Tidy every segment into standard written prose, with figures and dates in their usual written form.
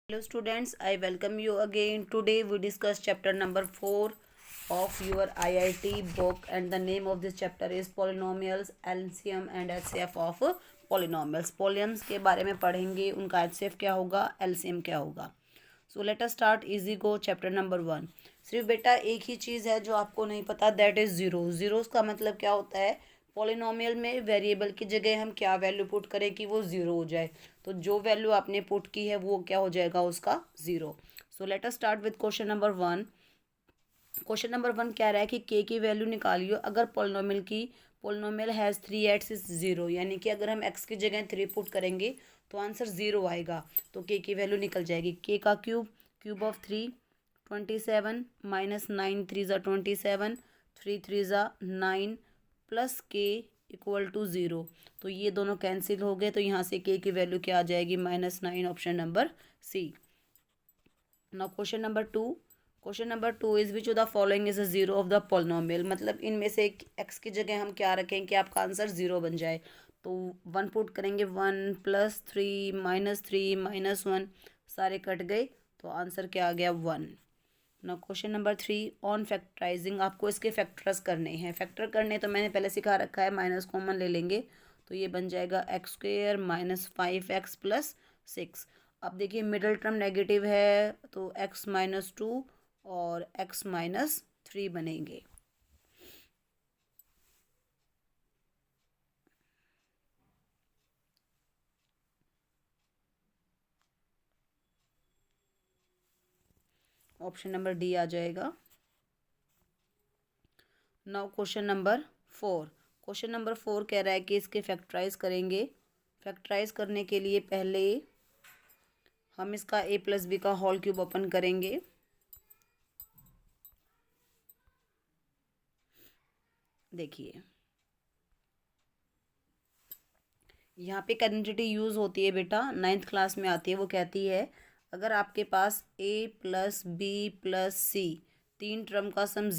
Hello students, I welcome you again. Today we discuss chapter number 4 of your IIT book, and the name of this chapter is Polynomials, LCM and HCF of Polynomials. Polynomials के बारे में पढ़ेंगे, उनका HCF क्या होगा, LCM क्या होगा. So let us start easy go chapter number 1. सिर्फ बेटा एक ही चीज़ है जो आपको नहीं पता, that is ज़ीरो. ज़ीरोस का मतलब क्या होता है? पॉलिनोमियल में वेरिएबल की जगह हम क्या वैल्यू पुट करें कि वो ज़ीरो हो जाए. तो जो वैल्यू आपने पुट की है वो क्या हो जाएगा, उसका zero. So let us start with question number 1. Question number 1 कह रहा है कि के की वैल्यू निकालियो अगर polynomial has three as its is zero, यानी कि अगर हम एक्स की जगह थ्री पुट करेंगे तो आंसर ज़ीरो आएगा. तो के की वैल्यू निकल जाएगी. के का क्यूब ऑफ 3 27 माइनस 9 3 ज़ा 27 3 3 ज़ा 9 प्लस के इक्वल टू ज़ीरो. तो ये दोनों कैंसिल हो गए, तो यहाँ से के की वैल्यू क्या आ जाएगी, -9. Option number C. Now question number two is which of the following is a zero of the polynomial. मतलब इनमें से एक एक्स की जगह हम क्या रखें कि आपका आंसर ज़ीरो बन जाए. तो वन पुट करेंगे, 1 + 3 -3 -1 सारे कट गए, तो आंसर क्या आ गया, 1. ना क्वेश्चन नंबर 3 ऑन फैक्टराइजिंग. आपको इसके फैक्टर्स करने हैं. फैक्टर करने तो मैंने पहले सिखा रखा है, माइनस कॉमन ले लेंगे तो ये बन जाएगा x² -5x + 6. अब देखिए मिडल टर्म नेगेटिव है तो x-2 और x-3 बनेंगे. ऑप्शन नंबर डी आ जाएगा. नाउ क्वेश्चन नंबर 4 कह रहा है कि इसके फैक्टराइज करेंगे. फैक्टराइज करने के लिए पहले हम इसका a+b का होल क्यूब ओपन करेंगे. देखिए यहाँ पे क्वांटिटी यूज़ होती है बेटा, 9th क्लास में आती है. वो कहती है अगर आपके पास a+b+c तीन टर्म का सम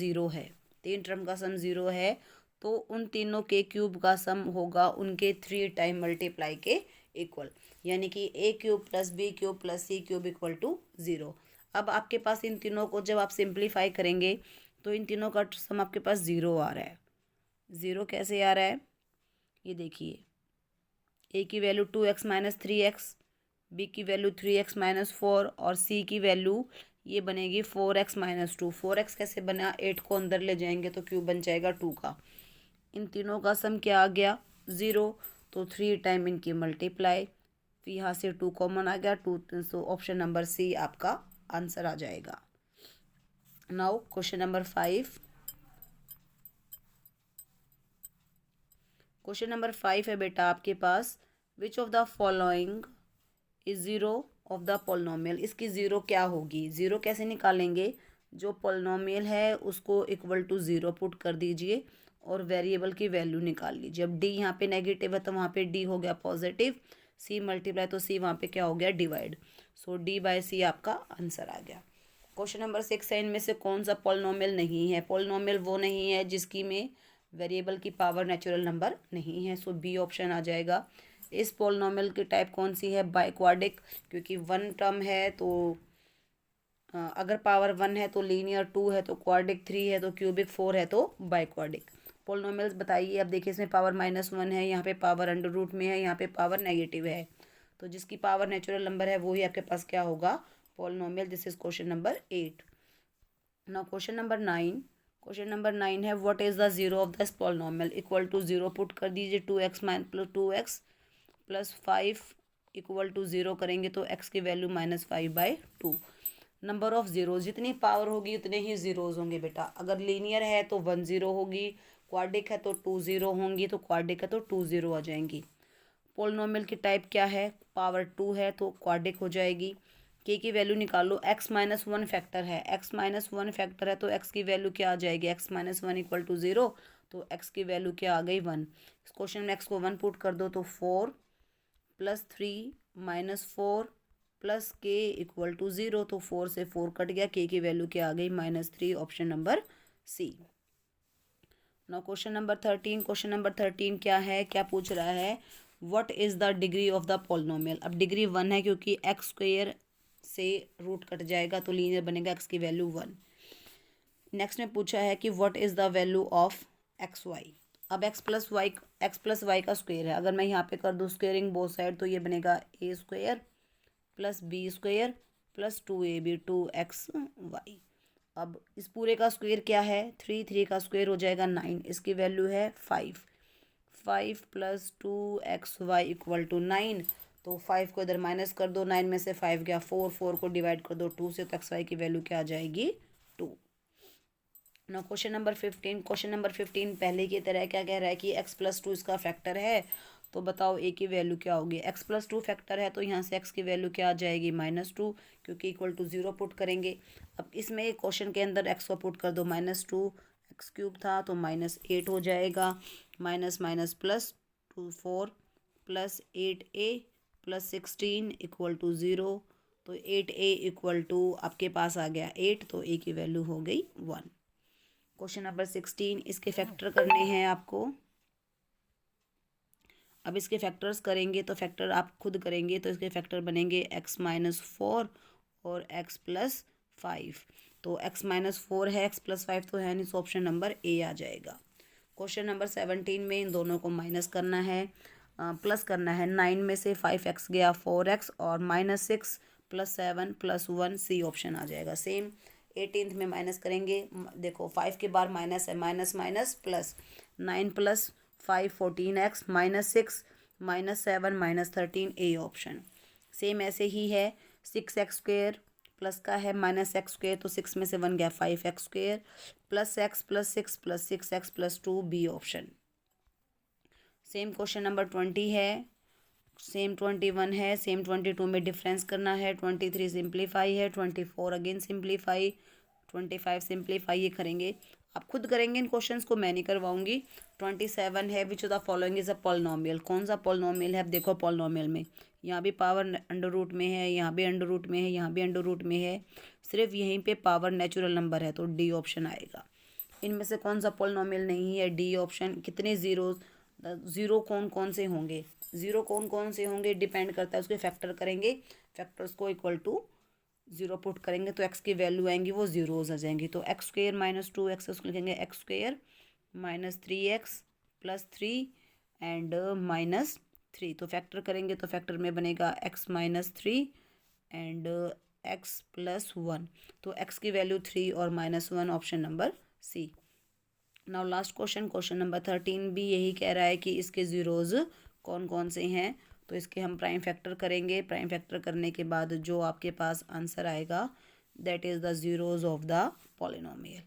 ज़ीरो है तो उन तीनों के क्यूब का सम होगा उनके 3 टाइम मल्टीप्लाई के इक्वल, यानी कि a³ + b³ + c³ = 0. अब आपके पास इन तीनों को जब आप सिंप्लीफाई करेंगे तो इन तीनों का सम आपके पास ज़ीरो आ रहा है. ज़ीरो कैसे आ रहा है, ये देखिए. ए की वैल्यू 2x - 3x, बी की वैल्यू 3x - 4 और सी की वैल्यू ये बनेगी 4x - 2. 4x कैसे बना, 8 को अंदर ले जाएंगे तो क्यूब बन जाएगा 2 का. इन तीनों का सम क्या आ गया, ज़ीरो. तो 3 टाइम इनकी मल्टीप्लाई, फिर यहाँ से 2 कॉमन आ गया 2. तो ऑप्शन नंबर सी आपका आंसर आ जाएगा. नाउ क्वेश्चन नंबर 5 है बेटा आपके पास. Which of the following is zero of the polynomial. इसकी ज़ीरो क्या होगी, ज़ीरो कैसे निकालेंगे. जो पोलिनोमियल है उसको इक्वल टू ज़ीरो पुट कर दीजिए और वेरिएबल की वैल्यू निकाल लीजिए. अब डी यहाँ पे नेगेटिव है तो वहाँ पे डी हो गया पॉजिटिव, सी मल्टीप्लाई तो सी वहाँ पे क्या हो गया, डिवाइड. सो D/C आपका आंसर आ गया. क्वेश्चन नंबर 6 है, इनमें से कौन सा पोलिनोमियल नहीं है. पोलिनोमियल वो नहीं है जिसकी में वेरिएबल की पावर नेचुरल नंबर नहीं है. सो बी ऑप्शन आ जाएगा. इस पोलिनोमियल की टाइप कौन सी है, बाइक्वाडिक, क्योंकि वन टर्म है तो अगर पावर 1 है तो लीनियर 2 है तो क्वाड्रिक 3 है तो क्यूबिक 4 है तो बाइक्वाडिक. पोलिनोमियल्स बताइए. अब देखिए इसमें पावर -1 है, यहाँ पे पावर अंडर रूट में है, यहाँ पे पावर नेगेटिव है. तो जिसकी पावर नेचुरल नंबर है वही आपके पास क्या होगा, polynomial. This is question number 8. Now question number 9 है what is the zero of this polynomial. Equal to zero put कर दीजिए. 2x + 5 = 0 करेंगे तो x की वैल्यू -5/2. नंबर ऑफ ज़ीरो, जितनी पावर होगी उतने ही ज़ीरोज़ होंगे बेटा. अगर लीनियर है तो 1 0 होगी, क्वाड्रिक है तो 2 0 होंगी, तो क्वाड्रिक है तो 2 0 आ जाएंगी. पोलिनोमियल की टाइप क्या है, पावर 2 है तो क्वाड्रिक हो जाएगी. के की वैल्यू निकालो. x-1 फैक्टर है, x-1 फैक्टर है तो x की वैल्यू क्या आ जाएगी, x-1 = 0. तो x की वैल्यू क्या आ गई, 1. इस क्वेश्चन में x को 1 पुट कर दो तो 4 + 3 - 4 प्लस के इक्वल टू 0. तो 4 से 4 कट गया, के की वैल्यू क्या आ गई, -3. Option number C. Now question number 13 क्या है, क्या पूछ रहा है, what is the degree of the polynomial. अब डिग्री 1 है क्योंकि x² से रूट कट जाएगा तो लीनियर बनेगा, एक्स की वैल्यू 1। नेक्स्ट में पूछा है कि what is the value of x y. अब एक्स प्लस वाई का स्क्वायर है, अगर मैं यहाँ पे कर दूँ स्क्वेयरिंग बोथ साइड तो ये बनेगा a square plus b square plus 2ab 2xy। अब इस पूरे का स्क्वायर क्या है, 3 का स्क्वायर हो जाएगा 9, इसकी वैल्यू है 5 प्लस 2xy इक्वल टू 9। तो 5 को इधर माइनस कर दो, 9 में से 5 गया 4 को डिवाइड कर दो 2 से, तो xy की वैल्यू क्या आ जाएगी 2। ना क्वेश्चन नंबर 15 पहले की तरह क्या कह रहा है कि x प्लस 2 इसका फैक्टर है, तो बताओ a की वैल्यू क्या होगी। x प्लस 2 फैक्टर है तो यहाँ से x की वैल्यू क्या आ जाएगी -2, क्योंकि इक्वल टू 0 पुट करेंगे। अब इसमें एक क्वेश्चन के अंदर x को पुट कर दो, -2 एक्स क्यूब था तो -8 हो जाएगा, minus minus plus 4 plus 8a plus 16 equal to 0। तो 8a इक्वल टू आपके पास आ गया 8, तो a की वैल्यू हो गई 1। क्वेश्चन नंबर 16, इसके फैक्टर करने हैं आपको। अब इसके फैक्टर्स करेंगे तो फैक्टर आप खुद करेंगे तो इसके फैक्टर बनेंगे x-4 और x+5। तो x-4 है, x+5 तो है नहीं, तो ऑप्शन नंबर ए आ जाएगा। क्वेश्चन नंबर 17 में इन दोनों को माइनस करना है, प्लस करना है। 9 में से 5x गया 4x और -6 प्लस 7 प्लस 1, सी ऑप्शन आ जाएगा। सेम 18 में माइनस करेंगे, देखो 5 के बाद माइनस है, minus minus plus, 9 plus 5 14x -6 -7 -13, A option. Same ऐसे ही है 6x² प्लस का है -x², तो 6 में से 1 गया 5x² plus x plus 6 plus 6x plus 2, B option. Same question number 20 है, सेम 21 है, सेम 22 में डिफरेंस करना है। 23 सिंप्लीफाई है, 24 अगेन सिंप्लीफाई, 25 सिंप्लीफाई, ये करेंगे आप खुद करेंगे इन क्वेश्चंस को, मैं नहीं करवाऊंगी। 27 है, विच of the following is a polynomial. कौन सा पॉलिनोमियल है, अब देखो पॉलिनोमियल में यहाँ भी पावर अंडर रूट में है, यहाँ भी अंडर रूट में है, यहाँ भी अंडर रूट में है, सिर्फ यहीं पे पावर नेचुरल नंबर है, तो डी ऑप्शन आएगा। इनमें से कौन सा पॉलिनोमियल नहीं है, डी ऑप्शन। कितने ज़ीरो कौन कौन से होंगे, ज़ीरो कौन कौन से होंगे डिपेंड करता है, उसके फैक्टर करेंगे, फैक्टर्स को इक्वल टू 0 पुट करेंगे तो x की वैल्यू आएंगी वो ज़ीरोज़ आ जाएंगी। तो x² -2x, उसको लिखेंगे x² -3x प्लस 3 एंड -3। तो फैक्टर करेंगे तो फैक्टर में बनेगा x -3 एंड x प्लस 1। तो x की वैल्यू 3 और -1, option number C. Now last question number 13 भी यही कह रहा है कि इसके ज़ीरोज़ कौन कौन से हैं, तो इसके हम प्राइम फैक्टर करेंगे। प्राइम फैक्टर करने के बाद जो आपके पास आंसर आएगा that is the zeros of the polynomial.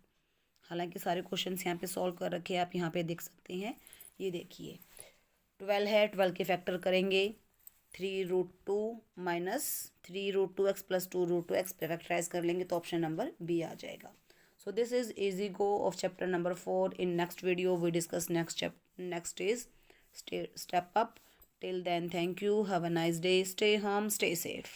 हालांकि सारे क्वेश्चंस यहाँ पे सॉल्व कर रखे हैं, आप यहाँ पे देख सकते हैं। ये देखिए 12 है, 12 के फैक्टर करेंगे, 3√2 माइनस 3√2x प्लस 2√2x पे फैक्टराइज कर लेंगे तो ऑप्शन नंबर बी आ जाएगा। So this is easy go of chapter number 4. In next video we discuss next is step up. Till then, thank you. Have a nice day. Stay home. Stay safe.